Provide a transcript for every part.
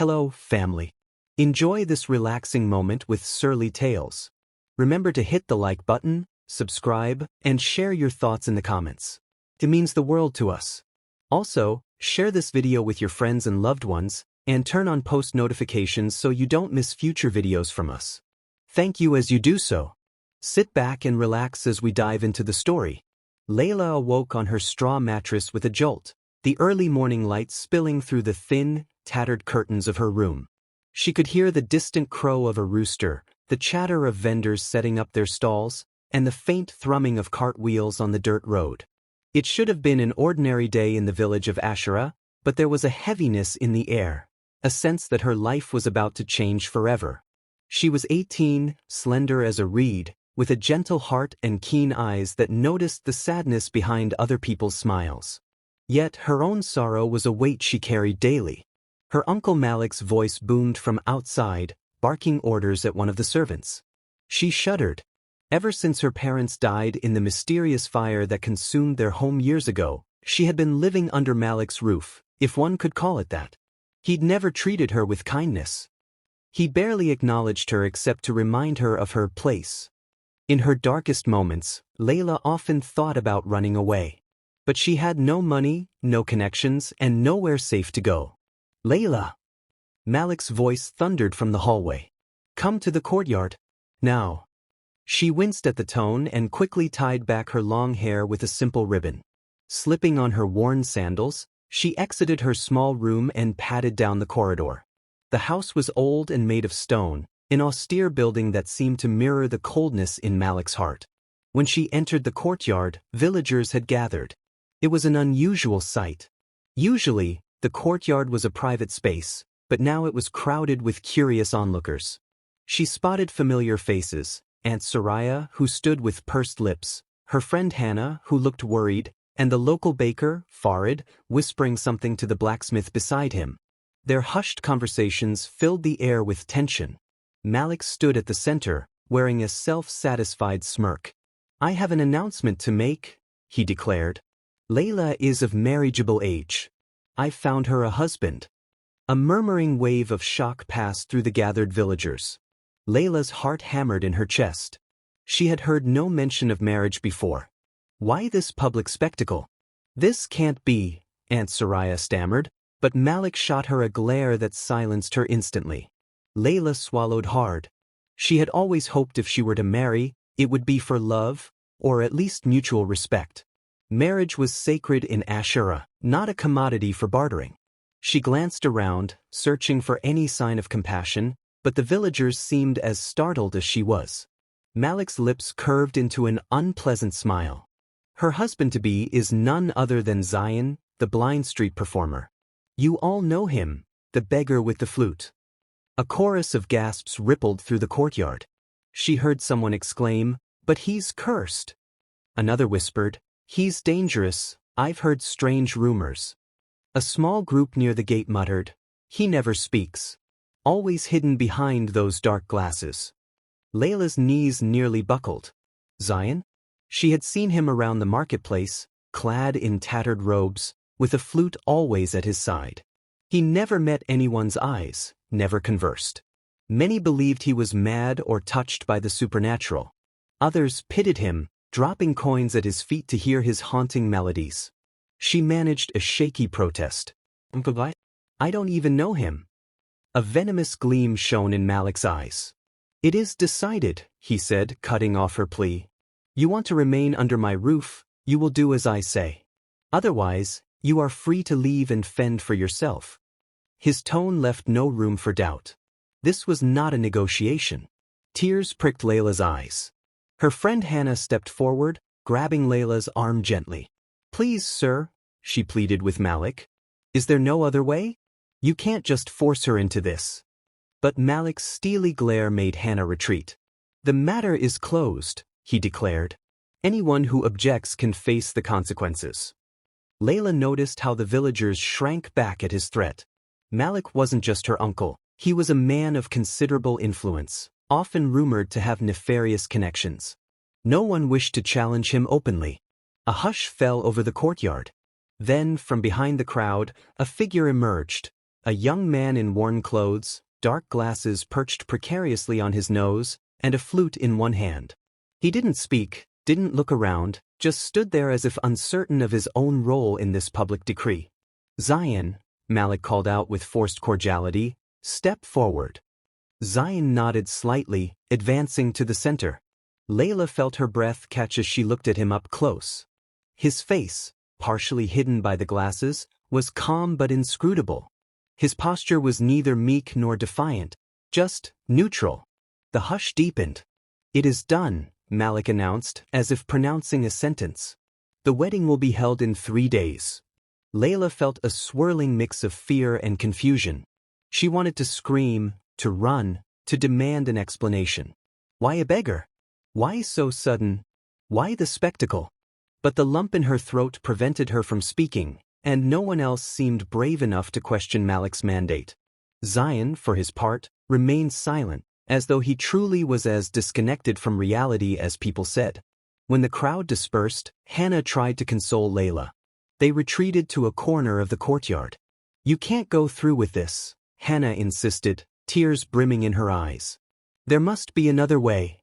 Hello, family. Enjoy this relaxing moment with Surly Tales. Remember to hit the like button, subscribe, and share your thoughts in the comments. It means the world to us. Also, share this video with your friends and loved ones, and turn on post notifications so you don't miss future videos from us. Thank you as you do so. Sit back and relax as we dive into the story. Leila awoke on her straw mattress with a jolt, the early morning light spilling through the thin, tattered curtains of her room. She could hear the distant crow of a rooster, the chatter of vendors setting up their stalls, and the faint thrumming of cartwheels on the dirt road. It should have been an ordinary day in the village of Ashura, but there was a heaviness in the air, a sense that her life was about to change forever. She was 18, slender as a reed, with a gentle heart and keen eyes that noticed the sadness behind other people's smiles. Yet her own sorrow was a weight she carried daily. Her Uncle Malik's voice boomed from outside, barking orders at one of the servants. She shuddered. Ever since her parents died in the mysterious fire that consumed their home years ago, she had been living under Malik's roof, if one could call it that. He'd never treated her with kindness. He barely acknowledged her except to remind her of her place. In her darkest moments, Leila often thought about running away. But she had no money, no connections, and nowhere safe to go. Leila! Malik's voice thundered from the hallway. Come to the courtyard. Now. She winced at the tone and quickly tied back her long hair with a simple ribbon. Slipping on her worn sandals, she exited her small room and padded down the corridor. The house was old and made of stone, an austere building that seemed to mirror the coldness in Malik's heart. When she entered the courtyard, villagers had gathered. It was an unusual sight. Usually, the courtyard was a private space, but now it was crowded with curious onlookers. She spotted familiar faces: Aunt Soraya, who stood with pursed lips, her friend Hannah, who looked worried, and the local baker, Farid, whispering something to the blacksmith beside him. Their hushed conversations filled the air with tension. Malik stood at the center, wearing a self-satisfied smirk. I have an announcement to make, he declared. Leila is of marriageable age. I've found her a husband. A murmuring wave of shock passed through the gathered villagers. Leila's heart hammered in her chest. She had heard no mention of marriage before. Why this public spectacle? This can't be, Aunt Soraya stammered, but Malik shot her a glare that silenced her instantly. Leila swallowed hard. She had always hoped if she were to marry, it would be for love, or at least mutual respect. Marriage was sacred in Ashura, not a commodity for bartering. She glanced around, searching for any sign of compassion, but the villagers seemed as startled as she was. Malik's lips curved into an unpleasant smile. Her husband-to-be is none other than Zion, the blind street performer. You all know him, the beggar with the flute. A chorus of gasps rippled through the courtyard. She heard someone exclaim, but he's cursed. Another whispered, he's dangerous, I've heard strange rumors. A small group near the gate muttered, he never speaks. Always hidden behind those dark glasses. Leila's knees nearly buckled. Zion? She had seen him around the marketplace, clad in tattered robes, with a flute always at his side. He never met anyone's eyes, never conversed. Many believed he was mad or touched by the supernatural. Others pitied him, dropping coins at his feet to hear his haunting melodies. She managed a shaky protest. I don't even know him. A venomous gleam shone in Malik's eyes. It is decided, he said, cutting off her plea. You want to remain under my roof, you will do as I say. Otherwise, you are free to leave and fend for yourself. His tone left no room for doubt. This was not a negotiation. Tears pricked Leila's eyes. Her friend Hannah stepped forward, grabbing Leila's arm gently. Please, sir, she pleaded with Malik. Is there no other way? You can't just force her into this. But Malik's steely glare made Hannah retreat. The matter is closed, he declared. Anyone who objects can face the consequences. Leila noticed how the villagers shrank back at his threat. Malik wasn't just her uncle. He was a man of considerable influence, often rumored to have nefarious connections. No one wished to challenge him openly. A hush fell over the courtyard. Then, from behind the crowd, a figure emerged, A young man in worn clothes, dark glasses perched precariously on his nose, and a flute in one hand. He didn't speak, didn't look around, just stood there as if uncertain of his own role in this public decree. "Zion," Malik called out with forced cordiality, "step forward." Zion nodded slightly, advancing to the center. Leila felt her breath catch as she looked at him up close. His face, partially hidden by the glasses, was calm but inscrutable. His posture was neither meek nor defiant, just neutral. The hush deepened. "It is done," Malik announced, as if pronouncing a sentence. "The wedding will be held in 3 days." Leila felt a swirling mix of fear and confusion. She wanted to scream, to run, to demand an explanation. Why a beggar? Why so sudden? Why the spectacle? But the lump in her throat prevented her from speaking, and no one else seemed brave enough to question Malik's mandate. Zion, for his part, remained silent, as though he truly was as disconnected from reality as people said. When the crowd dispersed, Hannah tried to console Leila. They retreated to a corner of the courtyard. "You can't go through with this," Hannah insisted, tears brimming in her eyes. "There must be another way."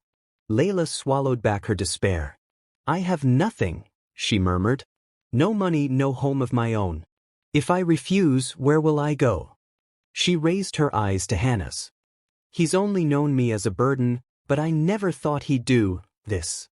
Leila swallowed back her despair. "I have nothing," she murmured. "No money, no home of my own. If I refuse, where will I go?" She raised her eyes to Hannah's. "He's only known me as a burden, but I never thought he'd do this."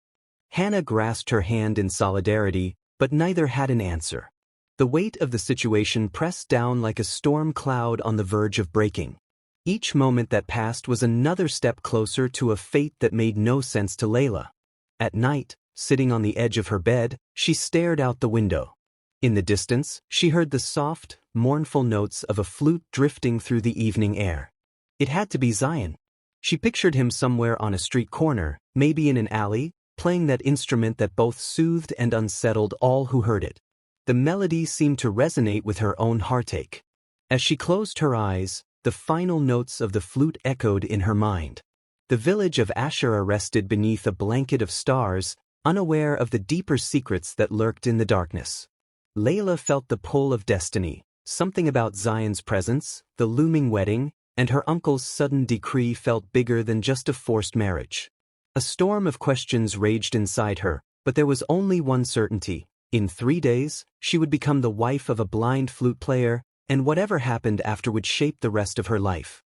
Hannah grasped her hand in solidarity, but neither had an answer. The weight of the situation pressed down like a storm cloud on the verge of breaking. Each moment that passed was another step closer to a fate that made no sense to Leila. At night, sitting on the edge of her bed, she stared out the window. In the distance, she heard the soft, mournful notes of a flute drifting through the evening air. It had to be Zion. She pictured him somewhere on a street corner, maybe in an alley, playing that instrument that both soothed and unsettled all who heard it. The melody seemed to resonate with her own heartache. As she closed her eyes, the final notes of the flute echoed in her mind. The village of Asherah rested beneath a blanket of stars, unaware of the deeper secrets that lurked in the darkness. Leila felt the pull of destiny, something about Zion's presence, the looming wedding, and her uncle's sudden decree felt bigger than just a forced marriage. A storm of questions raged inside her, but there was only one certainty. In 3 days, she would become the wife of a blind flute player, and whatever happened after would shape the rest of her life.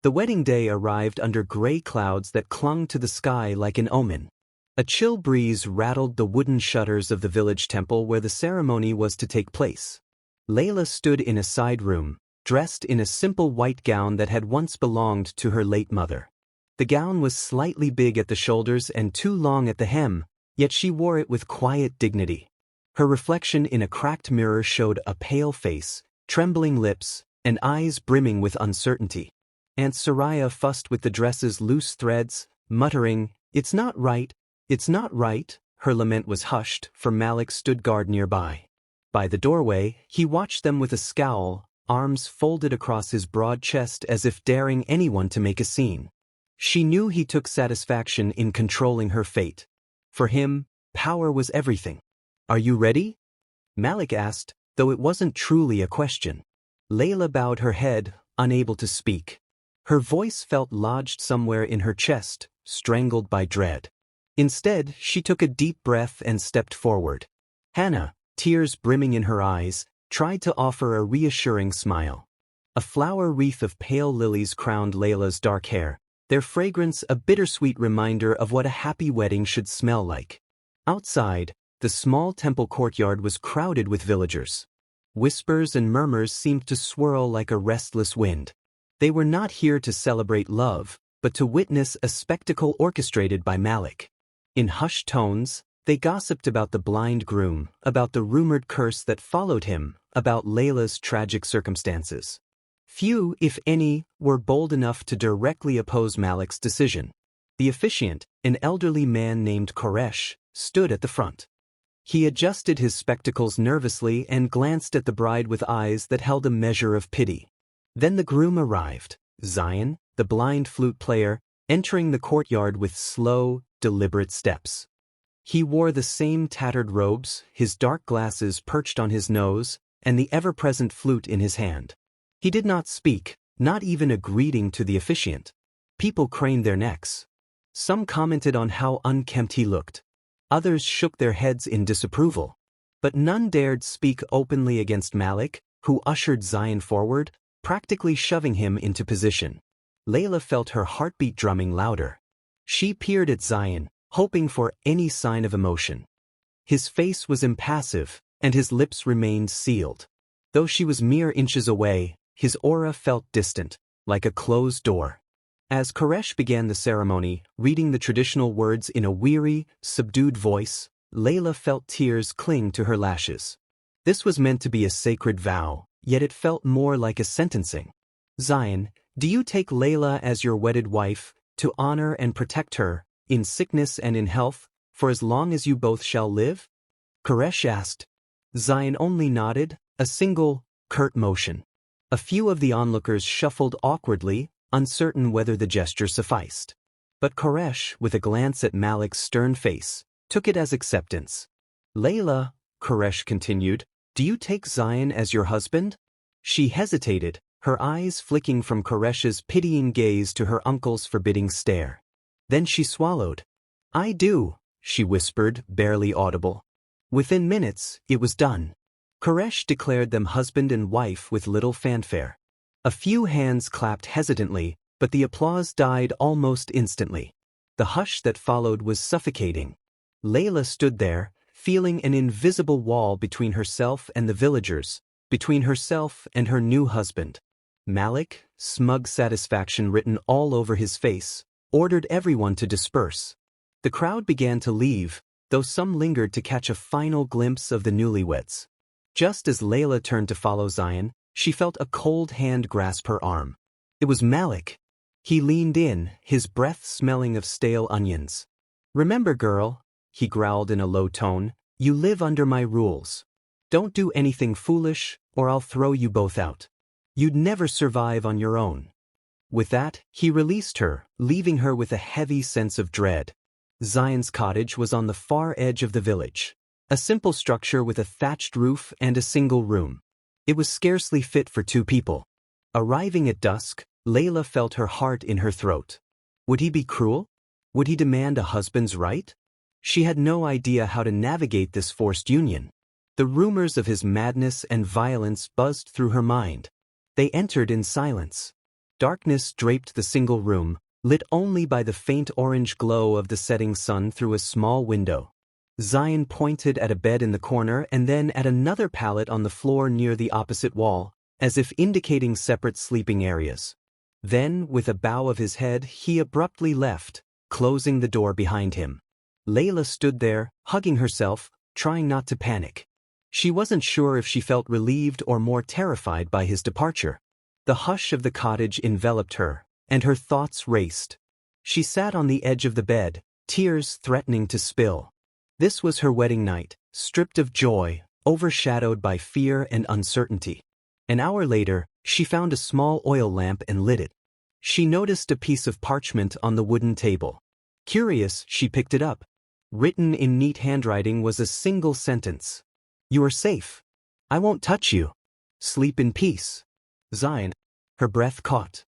The wedding day arrived under gray clouds that clung to the sky like an omen. A chill breeze rattled the wooden shutters of the village temple where the ceremony was to take place. Leila stood in a side room, dressed in a simple white gown that had once belonged to her late mother. The gown was slightly big at the shoulders and too long at the hem, yet she wore it with quiet dignity. Her reflection in a cracked mirror showed a pale face, trembling lips, and eyes brimming with uncertainty. Aunt Soraya fussed with the dress's loose threads, muttering, "It's not right, it's not right." Her lament was hushed, for Malik stood guard nearby. By the doorway, he watched them with a scowl, arms folded across his broad chest as if daring anyone to make a scene. She knew he took satisfaction in controlling her fate. For him, power was everything. "Are you ready?" Malik asked, though it wasn't truly a question. Leila bowed her head, unable to speak. Her voice felt lodged somewhere in her chest, strangled by dread. Instead, she took a deep breath and stepped forward. Hannah, tears brimming in her eyes, tried to offer a reassuring smile. A flower wreath of pale lilies crowned Leila's dark hair, their fragrance a bittersweet reminder of what a happy wedding should smell like. Outside, the small temple courtyard was crowded with villagers. Whispers and murmurs seemed to swirl like a restless wind. They were not here to celebrate love, but to witness a spectacle orchestrated by Malik. In hushed tones, they gossiped about the blind groom, about the rumored curse that followed him, about Leila's tragic circumstances. Few, if any, were bold enough to directly oppose Malik's decision. The officiant, an elderly man named Koresh, stood at the front. He adjusted his spectacles nervously and glanced at the bride with eyes that held a measure of pity. Then the groom arrived, Zion, the blind flute player, entering the courtyard with slow, deliberate steps. He wore the same tattered robes, his dark glasses perched on his nose, and the ever-present flute in his hand. He did not speak, not even a greeting to the officiant. People craned their necks. Some commented on how unkempt he looked. Others shook their heads in disapproval. But none dared speak openly against Malik, who ushered Zion forward, practically shoving him into position. Leila felt her heartbeat drumming louder. She peered at Zion, hoping for any sign of emotion. His face was impassive, and his lips remained sealed. Though she was mere inches away, his aura felt distant, like a closed door. As Koresh began the ceremony, reading the traditional words in a weary, subdued voice, Leila felt tears cling to her lashes. This was meant to be a sacred vow, yet it felt more like a sentencing. Zion, do you take Leila as your wedded wife, to honor and protect her, in sickness and in health, for as long as you both shall live? Koresh asked. Zion only nodded, a single, curt motion. A few of the onlookers shuffled awkwardly, uncertain whether the gesture sufficed. But Koresh, with a glance at Malik's stern face, took it as acceptance. Leila, Koresh continued, do you take Zion as your husband? She hesitated, her eyes flicking from Koresh's pitying gaze to her uncle's forbidding stare. Then she swallowed. I do, she whispered, barely audible. Within minutes, it was done. Koresh declared them husband and wife with little fanfare. A few hands clapped hesitantly, but the applause died almost instantly. The hush that followed was suffocating. Leila stood there, feeling an invisible wall between herself and the villagers, between herself and her new husband. Malik, smug satisfaction written all over his face, ordered everyone to disperse. The crowd began to leave, though some lingered to catch a final glimpse of the newlyweds. Just as Leila turned to follow Zion, she felt a cold hand grasp her arm. It was Malik. He leaned in, his breath smelling of stale onions. Remember, girl, he growled in a low tone, you live under my rules. Don't do anything foolish, or I'll throw you both out. You'd never survive on your own. With that, he released her, leaving her with a heavy sense of dread. Zion's cottage was on the far edge of the village. A simple structure with a thatched roof and a single room. It was scarcely fit for two people. Arriving at dusk, Leila felt her heart in her throat. Would he be cruel? Would he demand a husband's right? She had no idea how to navigate this forced union. The rumors of his madness and violence buzzed through her mind. They entered in silence. Darkness draped the single room, lit only by the faint orange glow of the setting sun through a small window. Zion pointed at a bed in the corner and then at another pallet on the floor near the opposite wall, as if indicating separate sleeping areas. Then, with a bow of his head, he abruptly left, closing the door behind him. Leila stood there, hugging herself, trying not to panic. She wasn't sure if she felt relieved or more terrified by his departure. The hush of the cottage enveloped her, and her thoughts raced. She sat on the edge of the bed, tears threatening to spill. This was her wedding night, stripped of joy, overshadowed by fear and uncertainty. An hour later, she found a small oil lamp and lit it. She noticed a piece of parchment on the wooden table. Curious, she picked it up. Written in neat handwriting was a single sentence. You are safe. I won't touch you. Sleep in peace. Zion. Her breath caught.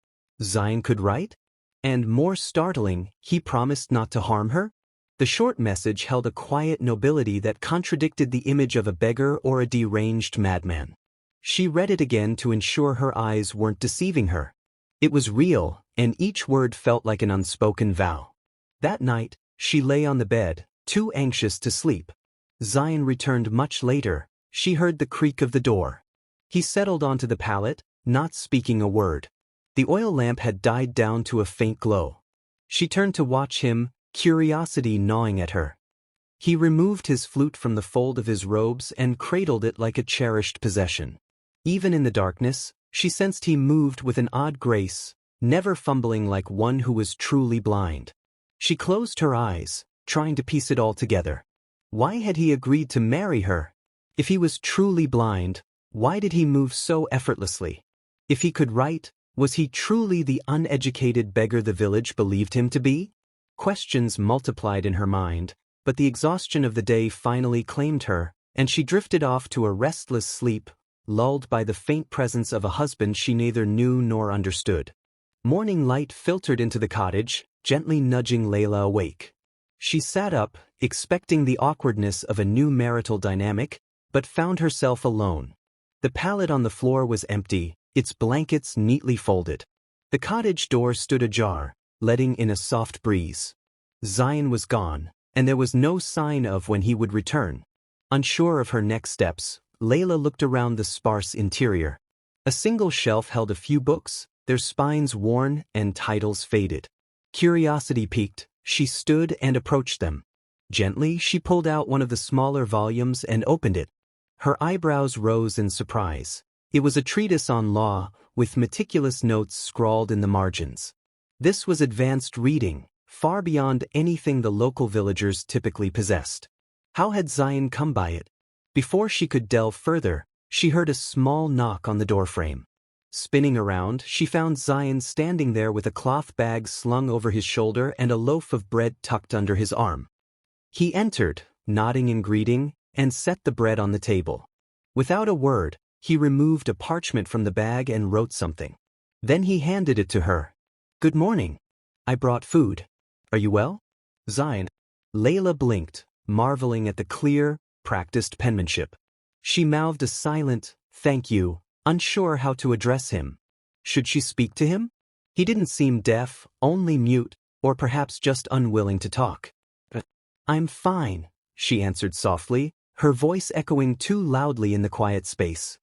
Zion could write? And more startling, he promised not to harm her? The short message held a quiet nobility that contradicted the image of a beggar or a deranged madman. She read it again to ensure her eyes weren't deceiving her. It was real, and each word felt like an unspoken vow. That night, she lay on the bed, too anxious to sleep. Zion returned much later. She heard the creak of the door. He settled onto the pallet, not speaking a word. The oil lamp had died down to a faint glow. She turned to watch him, curiosity gnawing at her. He removed his flute from the fold of his robes and cradled it like a cherished possession. Even in the darkness, she sensed he moved with an odd grace, never fumbling like one who was truly blind. She closed her eyes, trying to piece it all together. Why had he agreed to marry her? If he was truly blind, why did he move so effortlessly? If he could write, was he truly the uneducated beggar the village believed him to be? Questions multiplied in her mind, but the exhaustion of the day finally claimed her, and she drifted off to a restless sleep, lulled by the faint presence of a husband she neither knew nor understood. Morning light filtered into the cottage, gently nudging Leila awake. She sat up, expecting the awkwardness of a new marital dynamic, but found herself alone. The pallet on the floor was empty, its blankets neatly folded. The cottage door stood ajar, letting in a soft breeze. Zion was gone, and there was no sign of when he would return. Unsure of her next steps, Leila looked around the sparse interior. A single shelf held a few books, their spines worn and titles faded. Curiosity piqued, she stood and approached them. Gently, she pulled out one of the smaller volumes and opened it. Her eyebrows rose in surprise. It was a treatise on law, with meticulous notes scrawled in the margins. This was advanced reading, far beyond anything the local villagers typically possessed. How had Zion come by it? Before she could delve further, she heard a small knock on the doorframe. Spinning around, she found Zion standing there with a cloth bag slung over his shoulder and a loaf of bread tucked under his arm. He entered, nodding in greeting, and set the bread on the table. Without a word, he removed a parchment from the bag and wrote something. Then he handed it to her. "Good morning. I brought food. Are you well?" "Zion." Leila blinked, marveling at the clear, practiced penmanship. She mouthed a silent, "Thank you," unsure how to address him. Should she speak to him? He didn't seem deaf, only mute, or perhaps just unwilling to talk. "I'm fine," she answered softly, her voice echoing too loudly in the quiet space.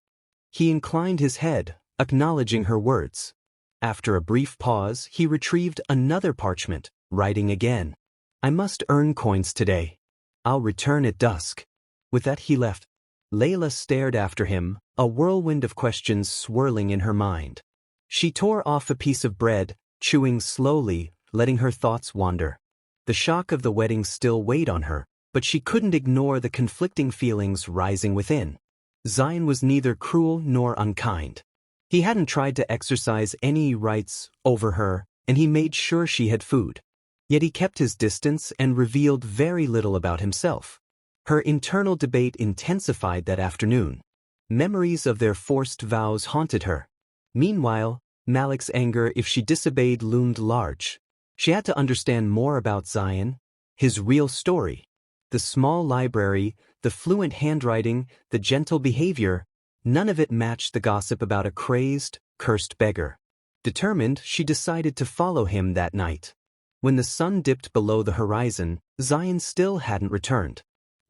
He inclined his head, acknowledging her words. After a brief pause, he retrieved another parchment, writing again. "I must earn coins today. I'll return at dusk." With that he left. Leila stared after him, a whirlwind of questions swirling in her mind. She tore off a piece of bread, chewing slowly, letting her thoughts wander. The shock of the wedding still weighed on her, but she couldn't ignore the conflicting feelings rising within. Zion was neither cruel nor unkind. He hadn't tried to exercise any rights over her, and he made sure she had food. Yet he kept his distance and revealed very little about himself. Her internal debate intensified that afternoon. Memories of their forced vows haunted her. Meanwhile, Malik's anger if she disobeyed loomed large. She had to understand more about Zion, his real story. The small library, the fluent handwriting, the gentle behavior, none of it matched the gossip about a crazed, cursed beggar. Determined, she decided to follow him that night. When the sun dipped below the horizon, Zion still hadn't returned.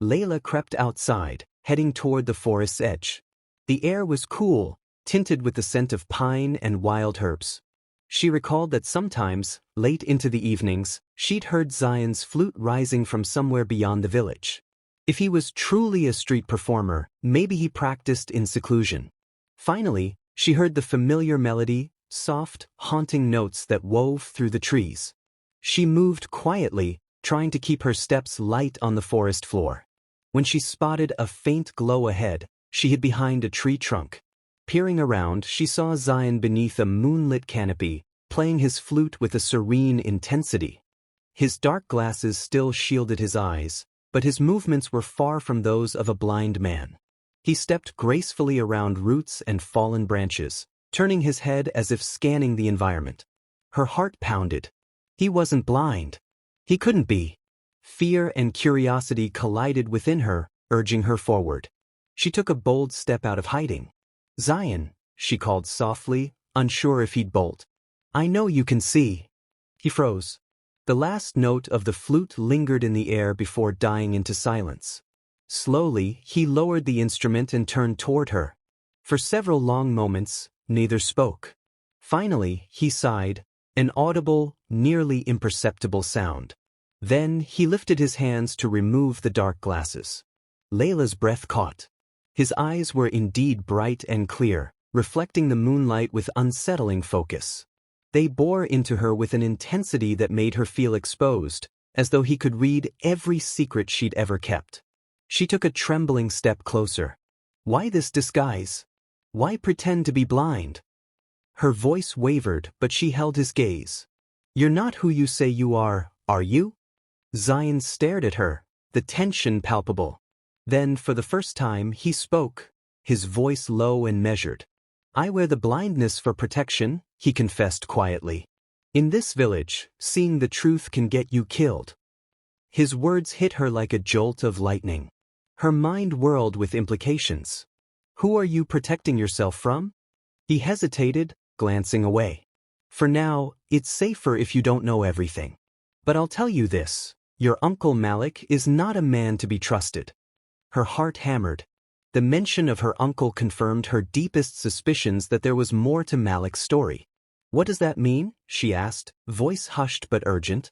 Leila crept outside, heading toward the forest's edge. The air was cool, tinted with the scent of pine and wild herbs. She recalled that sometimes, late into the evenings, she'd heard Zion's flute rising from somewhere beyond the village. If he was truly a street performer, maybe he practiced in seclusion. Finally, she heard the familiar melody, soft, haunting notes that wove through the trees. She moved quietly, trying to keep her steps light on the forest floor. When she spotted a faint glow ahead, she hid behind a tree trunk. Peering around, she saw Zion beneath a moonlit canopy, playing his flute with a serene intensity. His dark glasses still shielded his eyes, but his movements were far from those of a blind man. He stepped gracefully around roots and fallen branches, turning his head as if scanning the environment. Her heart pounded. He wasn't blind. He couldn't be. Fear and curiosity collided within her, urging her forward. She took a bold step out of hiding. "Zion," she called softly, unsure if he'd bolt. "I know you can see." He froze. The last note of the flute lingered in the air before dying into silence. Slowly, he lowered the instrument and turned toward her. For several long moments, neither spoke. Finally, he sighed, an audible, nearly imperceptible sound. Then, he lifted his hands to remove the dark glasses. Leila's breath caught. His eyes were indeed bright and clear, reflecting the moonlight with unsettling focus. They bore into her with an intensity that made her feel exposed, as though he could read every secret she'd ever kept. She took a trembling step closer. Why this disguise? Why pretend to be blind? Her voice wavered, but she held his gaze. "You're not who you say you are you?" Zion stared at her, the tension palpable. Then, for the first time, he spoke. his voice low and measured. "I wear the blindness for protection," he confessed quietly. "In this village, seeing the truth can get you killed." His words hit her like a jolt of lightning. Her mind whirled with implications. "Who are you protecting yourself from?" He hesitated, glancing away. "For now, it's safer if you don't know everything. But I'll tell you this, your Uncle Malik is not a man to be trusted." Her heart hammered. The mention of her uncle confirmed her deepest suspicions that there was more to Malik's story. "What does that mean?" she asked, voice hushed but urgent.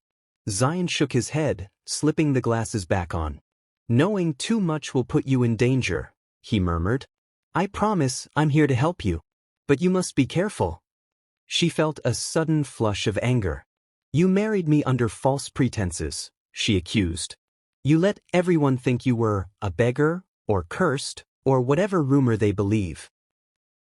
Zion shook his head, slipping the glasses back on. "Knowing too much will put you in danger," he murmured. "I promise I'm here to help you. But you must be careful." She felt a sudden flush of anger. "You married me under false pretenses," she accused. "You let everyone think you were a beggar, or cursed, or whatever rumor they believe."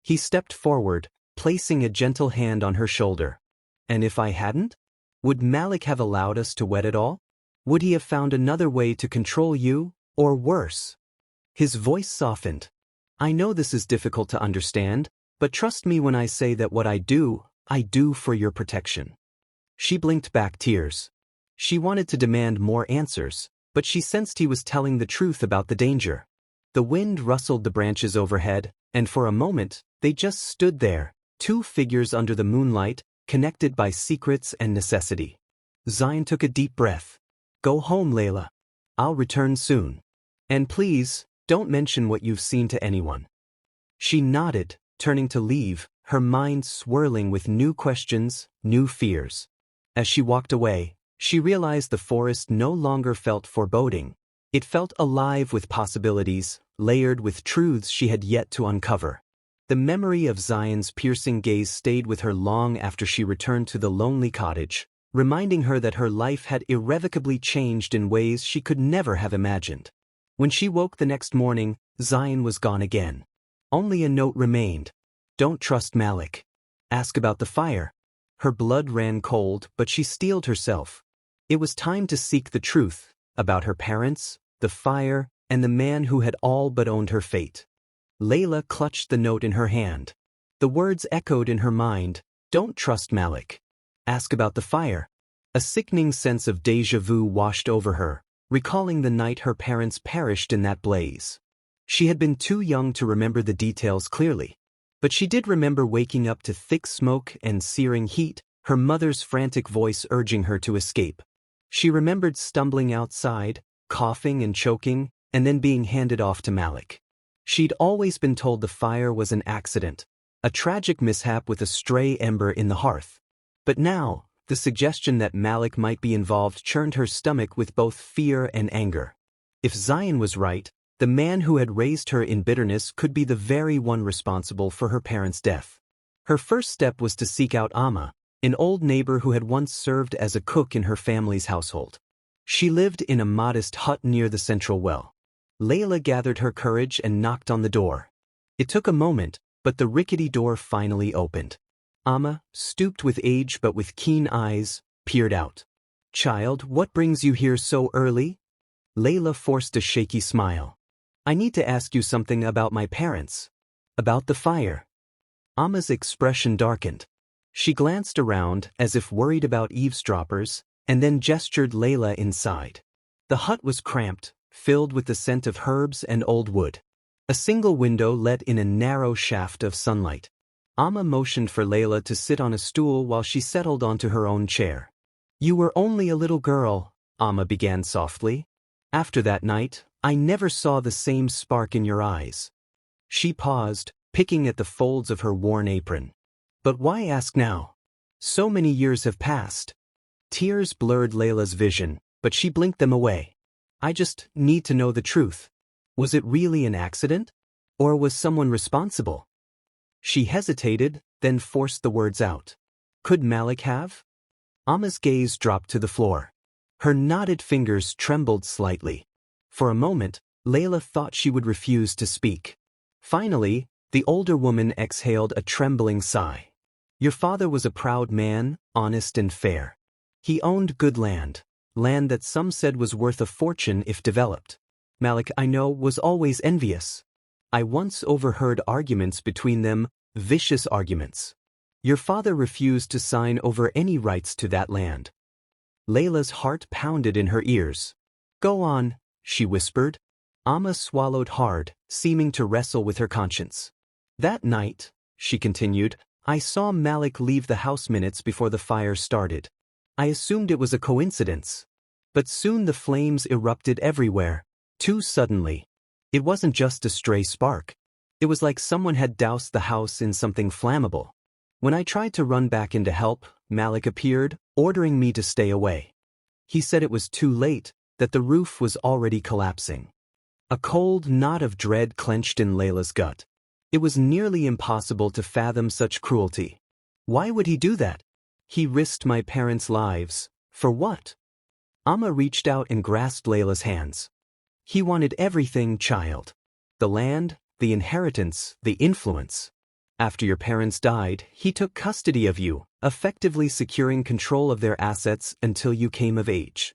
He stepped forward, placing a gentle hand on her shoulder. "And if I hadn't? Would Malik have allowed us to wed at all? Would he have found another way to control you, or worse?" His voice softened. "I know this is difficult to understand, but trust me when I say that what I do for your protection." She blinked back tears. She wanted to demand more answers, but she sensed he was telling the truth about the danger. The wind rustled the branches overhead, and for a moment, they just stood there, two figures under the moonlight, connected by secrets and necessity. Zion took a deep breath. "Go home, Leila. I'll return soon. And please, don't mention what you've seen to anyone." She nodded, turning to leave, her mind swirling with new questions, new fears. As she walked away, she realized the forest no longer felt foreboding. It felt alive with possibilities, layered with truths she had yet to uncover. The memory of Zion's piercing gaze stayed with her long after she returned to the lonely cottage, reminding her that her life had irrevocably changed in ways she could never have imagined. When she woke the next morning, Zion was gone again. Only a note remained. "Don't trust Malik. Ask about the fire." Her blood ran cold, but she steeled herself. It was time to seek the truth about her parents, the fire, and the man who had all but owned her fate. Leila clutched the note in her hand. The words echoed in her mind, "Don't trust Malik. Ask about the fire." A sickening sense of déjà vu washed over her, recalling the night her parents perished in that blaze. She had been too young to remember the details clearly, but she did remember waking up to thick smoke and searing heat, her mother's frantic voice urging her to escape. She remembered stumbling outside, coughing and choking, and then being handed off to Malik. She'd always been told the fire was an accident, a tragic mishap with a stray ember in the hearth. But now, the suggestion that Malik might be involved churned her stomach with both fear and anger. If Zion was right, the man who had raised her in bitterness could be the very one responsible for her parents' death. Her first step was to seek out Adamma, an old neighbor who had once served as a cook in her family's household. She lived in a modest hut near the central well. Leila gathered her courage and knocked on the door. It took a moment, but the rickety door finally opened. Adamma, stooped with age but with keen eyes, peered out. "Child, what brings you here so early?" Leila forced a shaky smile. "I need to ask you something about my parents. About the fire." Adamma's expression darkened. She glanced around as if worried about eavesdroppers, and then gestured Leila inside. The hut was cramped, filled with the scent of herbs and old wood. A single window let in a narrow shaft of sunlight. Adamma motioned for Leila to sit on a stool while she settled onto her own chair. "You were only a little girl," Adamma began softly. "After that night, I never saw the same spark in your eyes." She paused, picking at the folds of her worn apron. "But why ask now? So many years have passed." Tears blurred Leila's vision, but she blinked them away. "I just need to know the truth. Was it really an accident? Or was someone responsible?" She hesitated, then forced the words out. "Could Malik have?" Adamma's gaze dropped to the floor. Her knotted fingers trembled slightly. For a moment, Leila thought she would refuse to speak. Finally, the older woman exhaled a trembling sigh. "Your father was a proud man, honest and fair. He owned good land that some said was worth a fortune if developed. Malik, I know, was always envious. I once overheard arguments between them, vicious arguments. Your father refused to sign over any rights to that land. Leila's heart pounded in her ears. Go on, she whispered. Amma swallowed hard, seeming to wrestle with her conscience. That night, she continued, I saw Malik leave the house minutes before the fire started. I assumed it was a coincidence. But soon the flames erupted everywhere, too suddenly. It wasn't just a stray spark. It was like someone had doused the house in something flammable. When I tried to run back in to help, Malik appeared, ordering me to stay away. He said it was too late, that the roof was already collapsing. A cold knot of dread clenched in Leila's gut. It was nearly impossible to fathom such cruelty. Why would he do that? He risked my parents' lives. For what? Amma reached out and grasped Leila's hands. He wanted everything, child. The land, the inheritance, the influence. After your parents died, he took custody of you, effectively securing control of their assets until you came of age.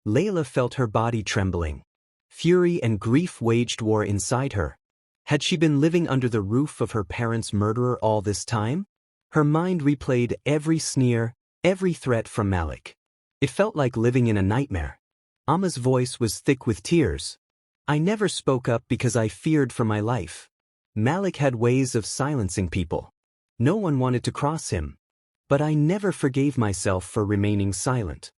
Leila felt her body trembling. Fury and grief waged war inside her. Had she been living under the roof of her parents' murderer all this time? Her mind replayed every sneer, every threat from Malik. It felt like living in a nightmare. Amma's voice was thick with tears. I never spoke up because I feared for my life. Malik had ways of silencing people. No one wanted to cross him. But I never forgave myself for remaining silent.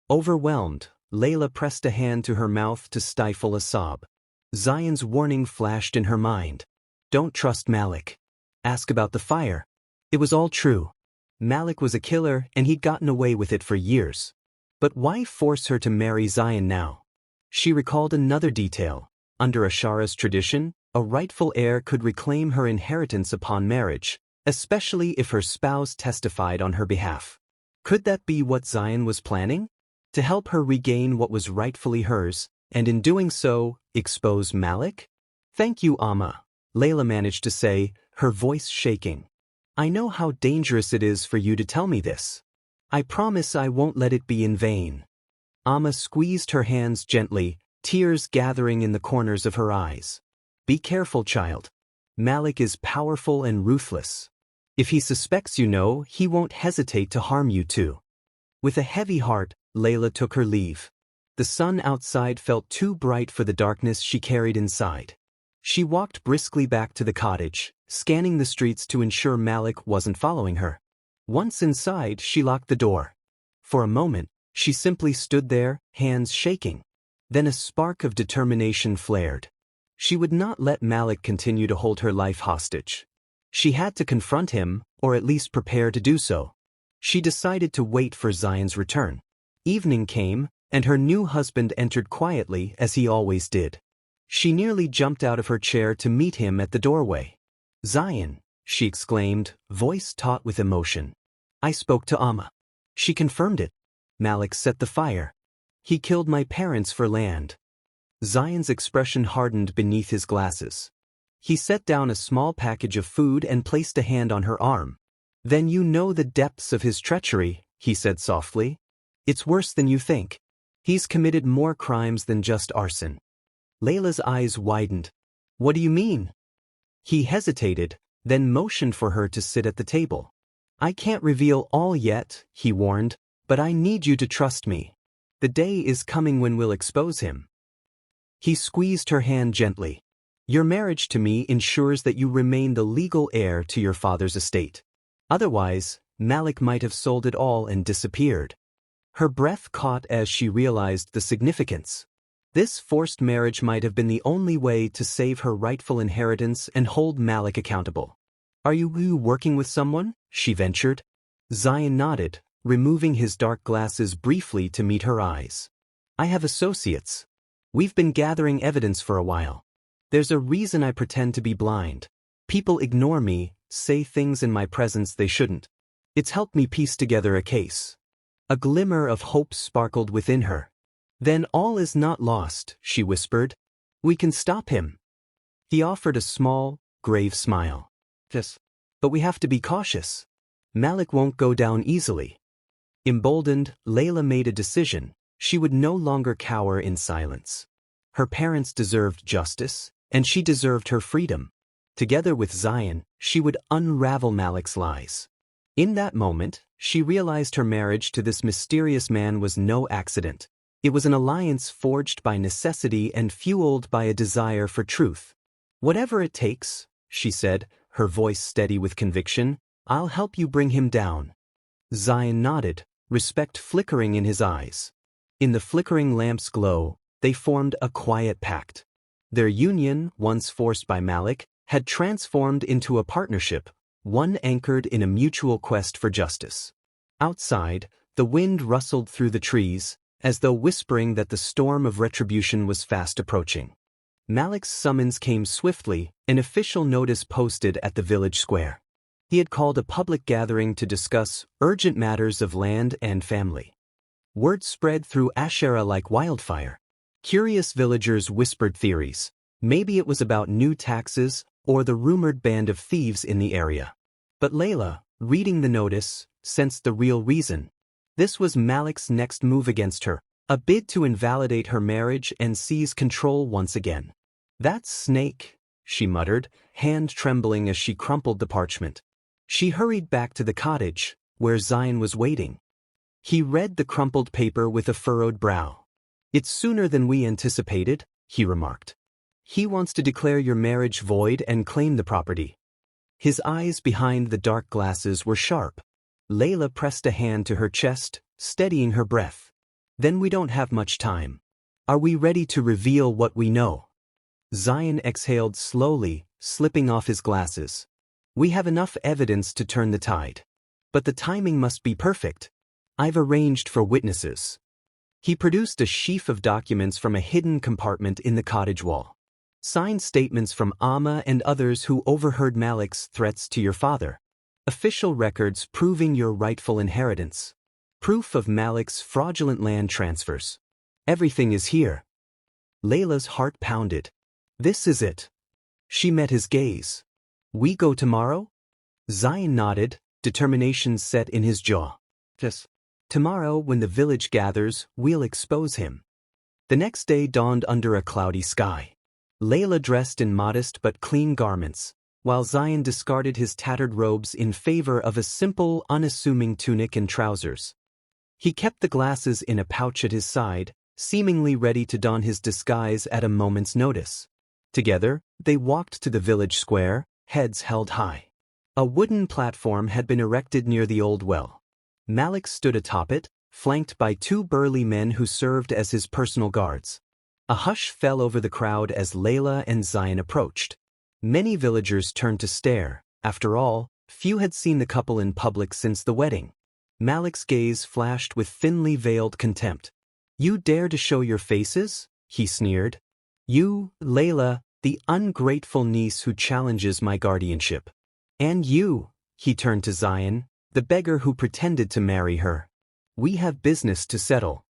Overwhelmed, Leila pressed a hand to her mouth to stifle a sob. Zion's warning flashed in her mind. Don't trust Malik. Ask about the fire. It was all true. Malik was a killer and he'd gotten away with it for years. But why force her to marry Zion now? She recalled another detail. Under Ashara's tradition, a rightful heir could reclaim her inheritance upon marriage, especially if her spouse testified on her behalf. Could that be what Zion was planning? To help her regain what was rightfully hers, and in doing so, expose Malik? Thank you, Amma, Leila managed to say, her voice shaking. I know how dangerous it is for you to tell me this. I promise I won't let it be in vain. Amma squeezed her hands gently, tears gathering in the corners of her eyes. Be careful, child. Malik is powerful and ruthless. If he suspects you know, he won't hesitate to harm you too. With a heavy heart, Leila took her leave. The sun outside felt too bright for the darkness she carried inside. She walked briskly back to the cottage, scanning the streets to ensure Malik wasn't following her. Once inside, she locked the door. For a moment, she simply stood there, hands shaking. Then a spark of determination flared. She would not let Malik continue to hold her life hostage. She had to confront him, or at least prepare to do so. She decided to wait for Zion's return. Evening came, and her new husband entered quietly as he always did. She nearly jumped out of her chair to meet him at the doorway. Zion, she exclaimed, voice taut with emotion. I spoke to Amma. She confirmed it. Malik set the fire. He killed my parents for land. Zion's expression hardened beneath his glasses. He set down a small package of food and placed a hand on her arm. Then you know the depths of his treachery, he said softly. It's worse than you think. He's committed more crimes than just arson. Leila's eyes widened. What do you mean? He hesitated, then motioned for her to sit at the table. I can't reveal all yet, he warned, but I need you to trust me. The day is coming when we'll expose him. He squeezed her hand gently. Your marriage to me ensures that you remain the legal heir to your father's estate. Otherwise, Malik might have sold it all and disappeared. Her breath caught as she realized the significance. This forced marriage might have been the only way to save her rightful inheritance and hold Malik accountable. Are you working with someone? She ventured. Zion nodded, removing his dark glasses briefly to meet her eyes. I have associates. We've been gathering evidence for a while. There's a reason I pretend to be blind. People ignore me, say things in my presence they shouldn't. It's helped me piece together a case. A glimmer of hope sparkled within her. Then all is not lost, she whispered. We can stop him. He offered a small, grave smile. Yes, but we have to be cautious. Malik won't go down easily. Emboldened, Leila made a decision. She would no longer cower in silence. Her parents deserved justice, and she deserved her freedom. Together with Zion, she would unravel Malik's lies. In that moment, she realized her marriage to this mysterious man was no accident. It was an alliance forged by necessity and fueled by a desire for truth. "Whatever it takes," she said, her voice steady with conviction, "I'll help you bring him down." Zion nodded, respect flickering in his eyes. In the flickering lamp's glow, they formed a quiet pact. Their union, once forced by Malik, had transformed into a partnership, one anchored in a mutual quest for justice. Outside, the wind rustled through the trees, as though whispering that the storm of retribution was fast approaching. Malik's summons came swiftly, an official notice posted at the village square. He had called a public gathering to discuss urgent matters of land and family. Word spread through Ashera like wildfire. Curious villagers whispered theories. Maybe it was about new taxes or the rumored band of thieves in the area. But Leila, reading the notice, sensed the real reason. This was Malik's next move against her, a bid to invalidate her marriage and seize control once again. "That snake," she muttered, hand trembling as she crumpled the parchment. She hurried back to the cottage, where Zion was waiting. He read the crumpled paper with a furrowed brow. "It's sooner than we anticipated," he remarked. "He wants to declare your marriage void and claim the property." His eyes behind the dark glasses were sharp. Leila pressed a hand to her chest, steadying her breath. "Then we don't have much time. Are we ready to reveal what we know?" Zion exhaled slowly, slipping off his glasses. "We have enough evidence to turn the tide. But the timing must be perfect. I've arranged for witnesses." He produced a sheaf of documents from a hidden compartment in the cottage wall. "Signed statements from Amma and others who overheard Malik's threats to your father. Official records proving your rightful inheritance. Proof of Malik's fraudulent land transfers. Everything is here." Leila's heart pounded. This is it. She met his gaze. "We go tomorrow?" Zion nodded, determination set in his jaw. "Yes. Tomorrow, when the village gathers, we'll expose him." The next day dawned under a cloudy sky. Leila dressed in modest but clean garments, while Zion discarded his tattered robes in favor of a simple, unassuming tunic and trousers. He kept the glasses in a pouch at his side, seemingly ready to don his disguise at a moment's notice. Together, they walked to the village square, heads held high. A wooden platform had been erected near the old well. Malik stood atop it, flanked by two burly men who served as his personal guards. A hush fell over the crowd as Leila and Zion approached. Many villagers turned to stare. After all, few had seen the couple in public since the wedding. Malik's gaze flashed with thinly veiled contempt. "You dare to show your faces?" he sneered. "You, Leila, the ungrateful niece who challenges my guardianship. And you," he turned to Zion, "the beggar who pretended to marry her. We have business to settle."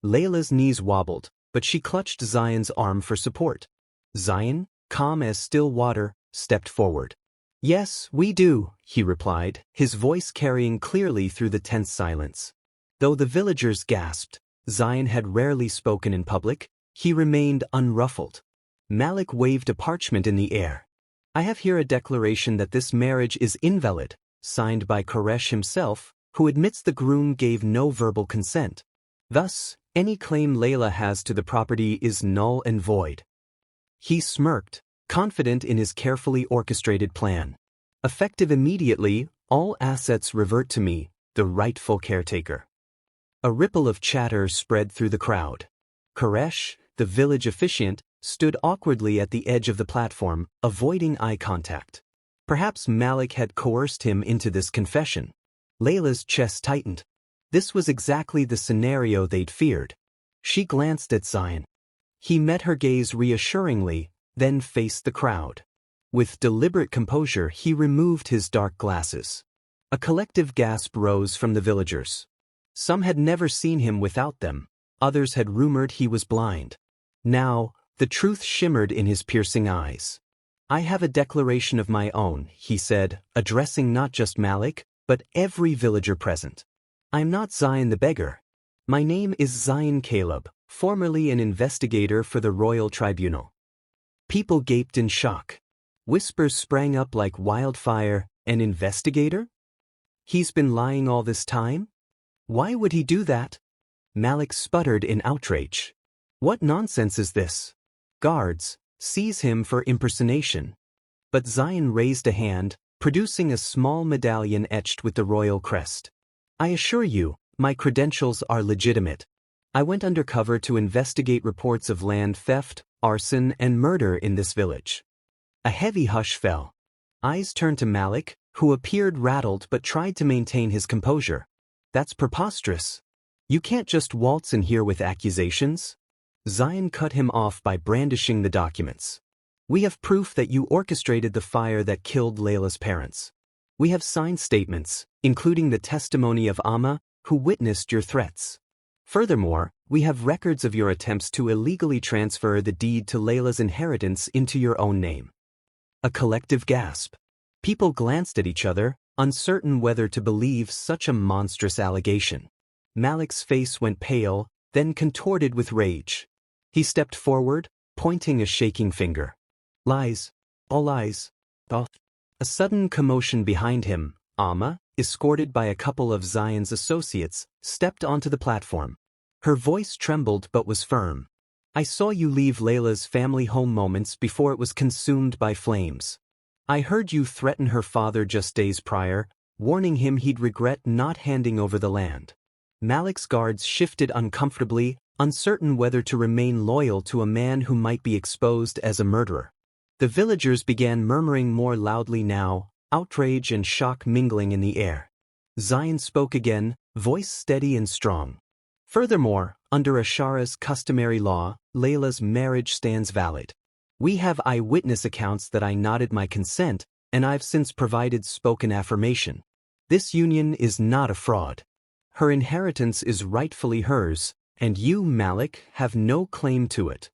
Leila's knees wobbled, but she clutched Zion's arm for support. Zion, calm as still water, stepped forward. "Yes, we do," he replied, his voice carrying clearly through the tense silence. Though the villagers gasped, Zion had rarely spoken in public, he remained unruffled. Malik waved a parchment in the air. "I have here a declaration that this marriage is invalid, signed by Koresh himself, who admits the groom gave no verbal consent. Thus, any claim Leila has to the property is null and void." He smirked, confident in his carefully orchestrated plan. "Effective immediately, all assets revert to me, the rightful caretaker." A ripple of chatter spread through the crowd. Koresh, the village officiant, stood awkwardly at the edge of the platform, avoiding eye contact. Perhaps Malik had coerced him into this confession. Leila's chest tightened. This was exactly the scenario they'd feared. She glanced at Zion. He met her gaze reassuringly, then faced the crowd. With deliberate composure, he removed his dark glasses. A collective gasp rose from the villagers. Some had never seen him without them, others had rumored he was blind. Now, the truth shimmered in his piercing eyes. "I have a declaration of my own," he said, addressing not just Malik, but every villager present. "I'm not Zion the beggar. My name is Zion Caleb, formerly an investigator for the royal tribunal." People gaped in shock. Whispers sprang up like wildfire. An investigator? He's been lying all this time? Why would he do that? Malik sputtered in outrage. What nonsense is this? Guards, seize him for impersonation. But Zion raised a hand, producing a small medallion etched with the royal crest. I assure you, my credentials are legitimate. I went undercover to investigate reports of land theft, arson, and murder in this village. A heavy hush fell. Eyes turned to Malik, who appeared rattled but tried to maintain his composure. That's preposterous. You can't just waltz in here with accusations. Zion cut him off by brandishing the documents. We have proof that you orchestrated the fire that killed Leila's parents. We have signed statements, including the testimony of Amma, who witnessed your threats. Furthermore, we have records of your attempts to illegally transfer the deed to Leila's inheritance into your own name. A collective gasp. People glanced at each other, uncertain whether to believe such a monstrous allegation. Malik's face went pale, then contorted with rage. He stepped forward, pointing a shaking finger. Lies. All lies. A sudden commotion behind him. Amma, escorted by a couple of Zion's associates, stepped onto the platform. Her voice trembled but was firm. I saw you leave Leila's family home moments before it was consumed by flames. I heard you threaten her father just days prior, warning him he'd regret not handing over the land. Malik's guards shifted uncomfortably, uncertain whether to remain loyal to a man who might be exposed as a murderer. The villagers began murmuring more loudly now, outrage and shock mingling in the air. Zion spoke again, voice steady and strong. Furthermore, under Ashara's customary law, Leila's marriage stands valid. We have eyewitness accounts that I nodded my consent, and I've since provided spoken affirmation. This union is not a fraud. Her inheritance is rightfully hers, and you, Malik, have no claim to it.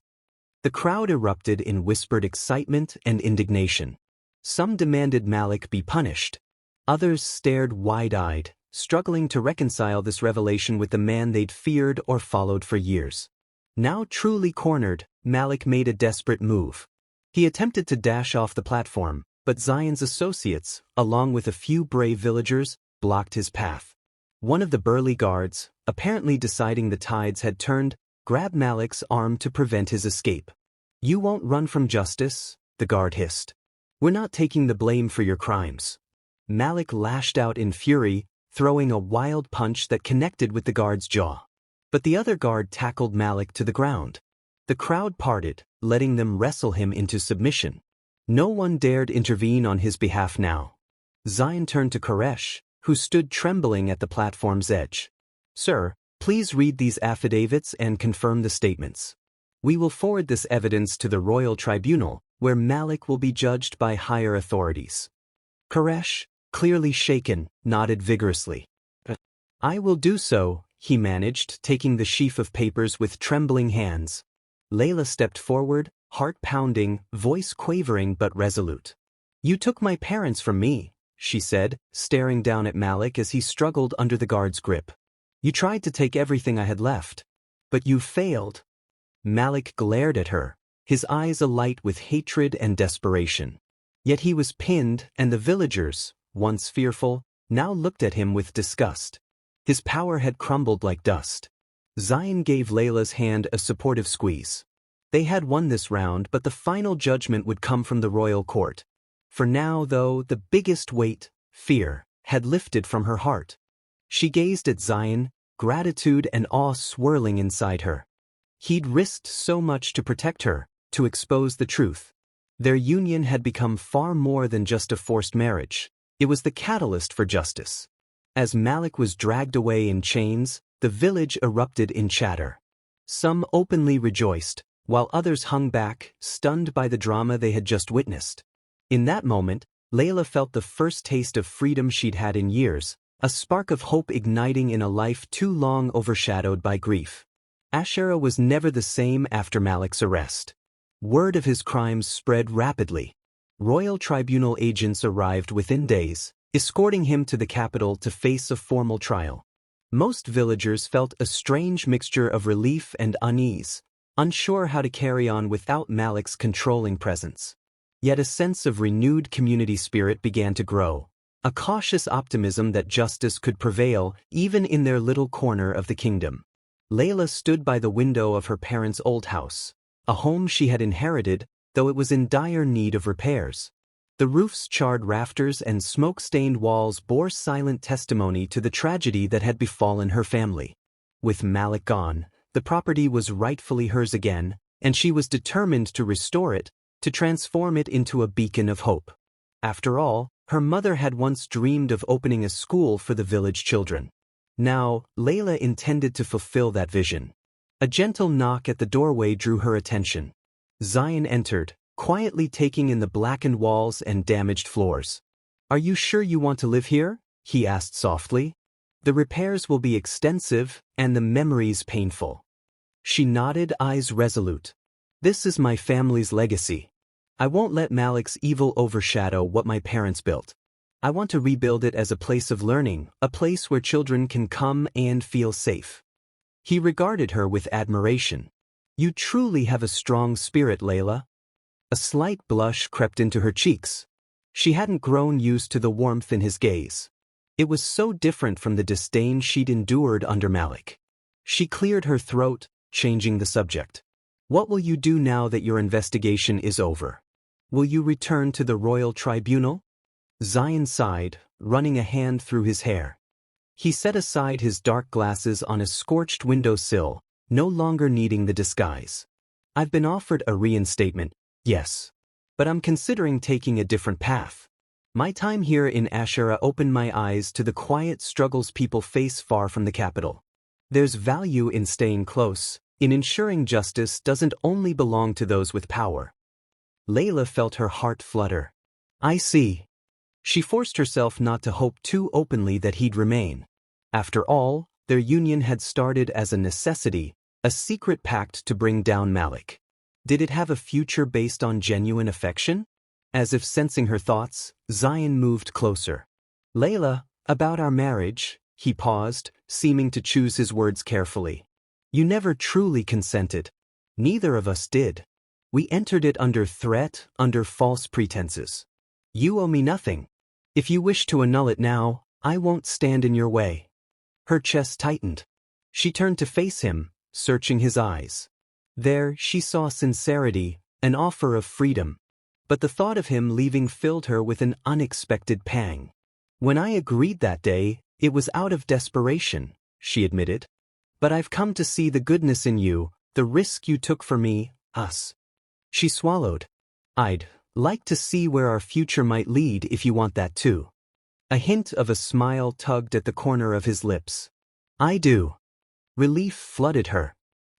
The crowd erupted in whispered excitement and indignation. Some demanded Malik be punished. Others stared wide-eyed, struggling to reconcile this revelation with the man they'd feared or followed for years. Now truly cornered, Malik made a desperate move. He attempted to dash off the platform, but Zion's associates, along with a few brave villagers, blocked his path. One of the burly guards, apparently deciding the tides had turned, grabbed Malik's arm to prevent his escape. You won't run from justice, the guard hissed. We're not taking the blame for your crimes. Malik lashed out in fury, throwing a wild punch that connected with the guard's jaw. But the other guard tackled Malik to the ground. The crowd parted, letting them wrestle him into submission. No one dared intervene on his behalf now. Zion turned to Koresh, who stood trembling at the platform's edge. Sir, please read these affidavits and confirm the statements. We will forward this evidence to the royal tribunal, where Malik will be judged by higher authorities. Koresh, clearly shaken, nodded vigorously. I will do so, he managed, taking the sheaf of papers with trembling hands. Leila stepped forward, heart pounding, voice quavering but resolute. You took my parents from me, she said, staring down at Malik as he struggled under the guard's grip. You tried to take everything I had left. But you failed. Malik glared at her, his eyes alight with hatred and desperation. Yet he was pinned, and the villagers, once fearful, now looked at him with disgust. His power had crumbled like dust. Zion gave Leila's hand a supportive squeeze. They had won this round, but the final judgment would come from the royal court. For now, though, the biggest weight, fear, had lifted from her heart. She gazed at Zion, gratitude and awe swirling inside her. He'd risked so much to protect her, to expose the truth. Their union had become far more than just a forced marriage. It was the catalyst for justice. As Malik was dragged away in chains, the village erupted in chatter. Some openly rejoiced, while others hung back, stunned by the drama they had just witnessed. In that moment, Leila felt the first taste of freedom she'd had in years, a spark of hope igniting in a life too long overshadowed by grief. Ashara was never the same after Malik's arrest. Word of his crimes spread rapidly. Royal tribunal agents arrived within days, escorting him to the capital to face a formal trial. Most villagers felt a strange mixture of relief and unease. unsure how to carry on without Malik's controlling presence. Yet a sense of renewed community spirit began to grow, a cautious optimism that justice could prevail even in their little corner of the kingdom. Leila stood by the window of her parents' old house, a home she had inherited, though it was in dire need of repairs. The roof's charred rafters and smoke-stained walls bore silent testimony to the tragedy that had befallen her family. With Malik gone, the property was rightfully hers again, and she was determined to restore it, to transform it into a beacon of hope. After all, her mother had once dreamed of opening a school for the village children. Now, Leila intended to fulfill that vision. A gentle knock at the doorway drew her attention. Zion entered, quietly taking in the blackened walls and damaged floors. "Are you sure you want to live here?" he asked softly. "The repairs will be extensive, and the memories painful." She nodded, eyes resolute. "This is my family's legacy. I won't let Malik's evil overshadow what my parents built. I want to rebuild it as a place of learning, a place where children can come and feel safe." He regarded her with admiration. "You truly have a strong spirit, Leila." A slight blush crept into her cheeks. She hadn't grown used to the warmth in his gaze. It was so different from the disdain she'd endured under Malik. She cleared her throat, changing the subject. "What will you do now that your investigation is over? Will you return to the royal tribunal?" Zion sighed, running a hand through his hair. He set aside his dark glasses on a scorched windowsill, no longer needing the disguise. "I've been offered a reinstatement, yes. But I'm considering taking a different path. My time here in Ashera opened my eyes to the quiet struggles people face far from the capital. There's value in staying close, in ensuring justice doesn't only belong to those with power." Leila felt her heart flutter. "I see." She forced herself not to hope too openly that he'd remain. After all, their union had started as a necessity, a secret pact to bring down Malik. Did it have a future based on genuine affection? As if sensing her thoughts, Zion moved closer. "Leila, about our marriage," he paused, seeming to choose his words carefully. "You never truly consented. Neither of us did. We entered it under threat, under false pretenses. You owe me nothing. If you wish to annul it now, I won't stand in your way." Her chest tightened. She turned to face him, searching his eyes. There she saw sincerity, an offer of freedom. But the thought of him leaving filled her with an unexpected pang. "When I agreed that day, it was out of desperation," she admitted. "But I've come to see the goodness in you, the risk you took for me, us." She swallowed. "I'd like to see where our future might lead if you want that too." A hint of a smile tugged at the corner of his lips. "I do." Relief flooded her.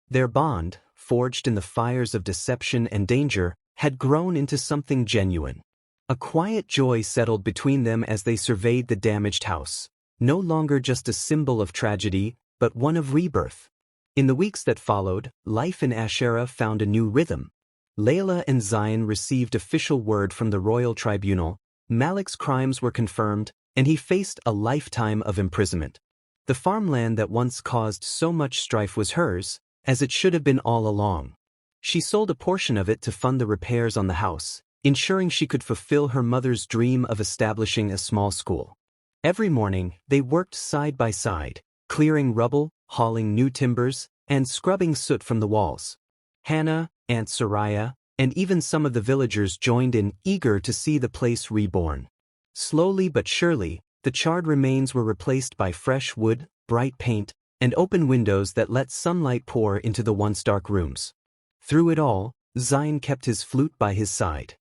Their bond, forged in the fires of deception and danger, had grown into something genuine. A quiet joy settled between them as they surveyed the damaged house, no longer just a symbol of tragedy, but one of rebirth. In the weeks that followed, life in Ashera found a new rhythm. Leila and Zion received official word from the royal tribunal. Malik's crimes were confirmed, and he faced a lifetime of imprisonment. The farmland that once caused so much strife was hers, as it should have been all along. She sold a portion of it to fund the repairs on the house, ensuring she could fulfill her mother's dream of establishing a small school. Every morning, they worked side by side, clearing rubble, hauling new timbers, and scrubbing soot from the walls. Hannah, Aunt Soraya, and even some of the villagers joined in, eager to see the place reborn. Slowly but surely, the charred remains were replaced by fresh wood, bright paint, and open windows that let sunlight pour into the once dark rooms. Through it all, Zion kept his flute by his side.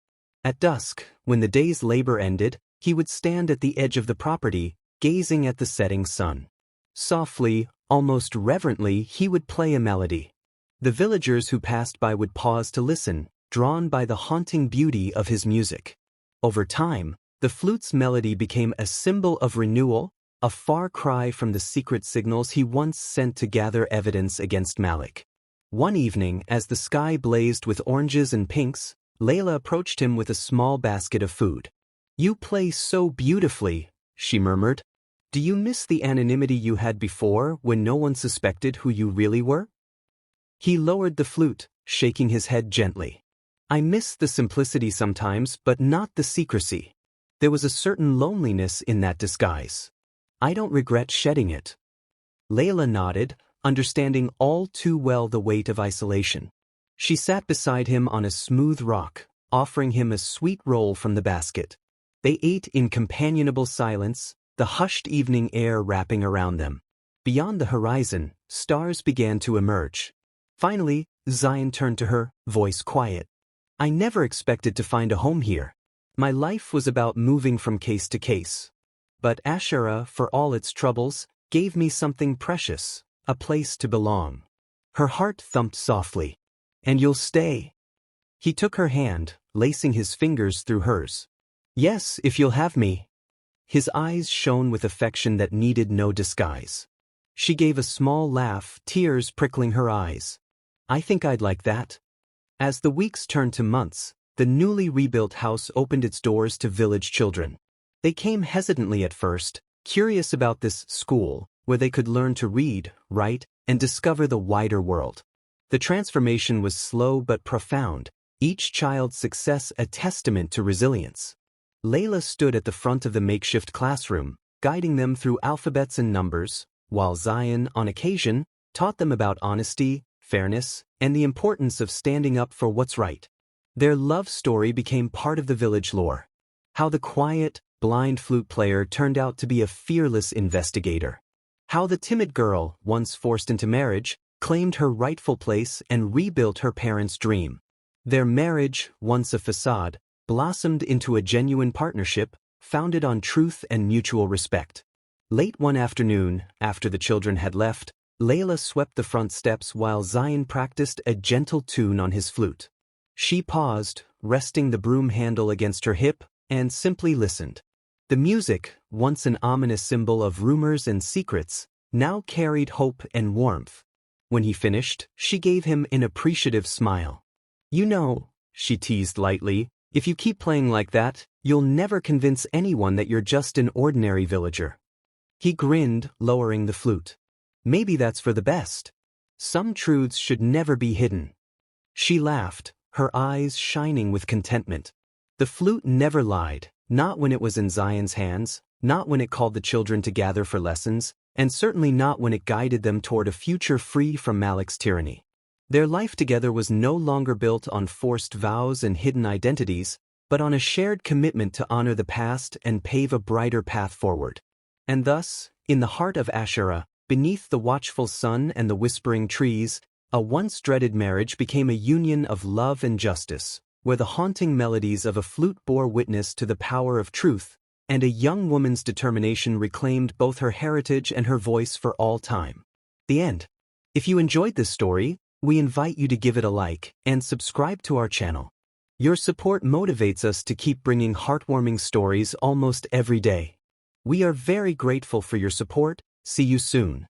At dusk, when the day's labor ended, he would stand at the edge of the property, gazing at the setting sun. Softly, almost reverently, he would play a melody. The villagers who passed by would pause to listen, drawn by the haunting beauty of his music. Over time, the flute's melody became a symbol of renewal, a far cry from the secret signals he once sent to gather evidence against Malik. One evening, as the sky blazed with oranges and pinks, Leila approached him with a small basket of food. "You play so beautifully," she murmured. "Do you miss the anonymity you had before when no one suspected who you really were?" He lowered the flute, shaking his head gently. I miss the simplicity sometimes, but not the secrecy. There was a certain loneliness in that disguise. I don't regret shedding it. Leila nodded, understanding all too well the weight of isolation. She sat beside him on a smooth rock, offering him a sweet roll from the basket. They ate in companionable silence, the hushed evening air wrapping around them. Beyond the horizon, stars began to emerge. Finally, Zion turned to her, voice quiet. I never expected to find a home here. My life was about moving from case to case. But Asherah, for all its troubles, gave me something precious, a place to belong. Her heart thumped softly. And you'll stay? He took her hand, lacing his fingers through hers. Yes, if you'll have me. His eyes shone with affection that needed no disguise. She gave a small laugh, tears prickling her eyes. I think I'd like that. As the weeks turned to months, the newly rebuilt house opened its doors to village children. They came hesitantly at first, curious about this school, where they could learn to read, write, and discover the wider world. The transformation was slow but profound, each child's success a testament to resilience. Leila stood at the front of the makeshift classroom, guiding them through alphabets and numbers, while Zion, on occasion, taught them about honesty, fairness, and the importance of standing up for what's right. Their love story became part of the village lore. How the quiet, blind flute player turned out to be a fearless investigator. How the timid girl, once forced into marriage, claimed her rightful place and rebuilt her parents' dream. Their marriage, once a facade, blossomed into a genuine partnership, founded on truth and mutual respect. Late one afternoon, after the children had left, Leila swept the front steps while Zion practiced a gentle tune on his flute. She paused, resting the broom handle against her hip, and simply listened. The music, once an ominous symbol of rumors and secrets, now carried hope and warmth. When he finished, she gave him an appreciative smile. You know, she teased lightly, if you keep playing like that, you'll never convince anyone that you're just an ordinary villager. He grinned, lowering the flute. Maybe that's for the best. Some truths should never be hidden. She laughed, her eyes shining with contentment. The flute never lied, not when it was in Zion's hands, not when it called the children to gather for lessons, and certainly not when it guided them toward a future free from Malik's tyranny. Their life together was no longer built on forced vows and hidden identities, but on a shared commitment to honor the past and pave a brighter path forward. And thus, in the heart of Asherah, beneath the watchful sun and the whispering trees, a once dreaded marriage became a union of love and justice, where the haunting melodies of a flute bore witness to the power of truth, and a young woman's determination reclaimed both her heritage and her voice for all time. The end. If you enjoyed this story, we invite you to give it a like and subscribe to our channel. Your support motivates us to keep bringing heartwarming stories almost every day. We are very grateful for your support. See you soon.